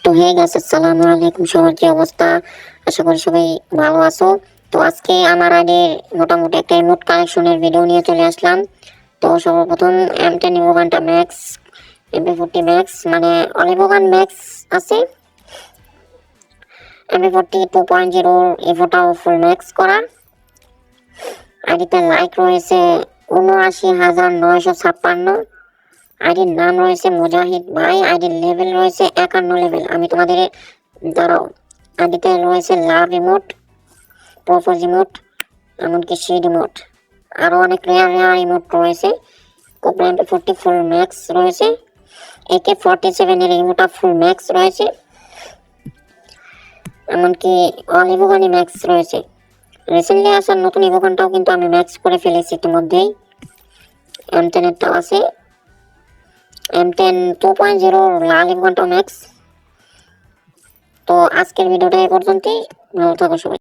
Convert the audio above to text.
তো hey guys, আসসালামু আলাইকুম। সবার কি অবস্থা? আশা করি সবাই ভালো আছো। তো আজকে আমার আগে মোটামুটি একটা ইমোট কালেকশনের ভিডিও নিয়ে চলে আসলাম। তো সর্বপ্রথম M10 ইভোগানটা ম্যাক্স, MP40 ম্যাক্স, মানে অলিভোগান ম্যাক্স আছে, MP40 2.0 ইভোটাও ফুল ম্যাক্স করা। আইডিতে লাইক রয়েছে ৭৯,৯৫৬। আইডির নাম রয়েছে মুজাহিদ ভাই। আইডির লেভেল রয়েছে ৫১ লেভেল। আমি তোমাদের দাঁড়াও, আইডিতে রয়েছে লাভ ইমোট, প্রপোজ ইমোট, এমনকি শিড ইমোট, আরও অনেক রেয়ার রেয়ার ইমোট রয়েছে। কোবরা MP40 ফুল ম্যাক্স রয়েছে, AK-47 এর ইমোটা ফুল ম্যাক্স রয়েছে, এমনকি অল ইভোগানি ম্যাক্স রয়েছে। রিসেন্টলি আসা নতুন ইভোগানটাও কিন্তু আমি ম্যাক্স করে ফেলেছি ইতিমধ্যেই। M10 এরটাও আছে, M10 2.0 লাল ইভোগানটাও ম্যাক্স। তো আজকের ভিডিওটা এই পর্যন্তই। ভালো থাকো সবাই।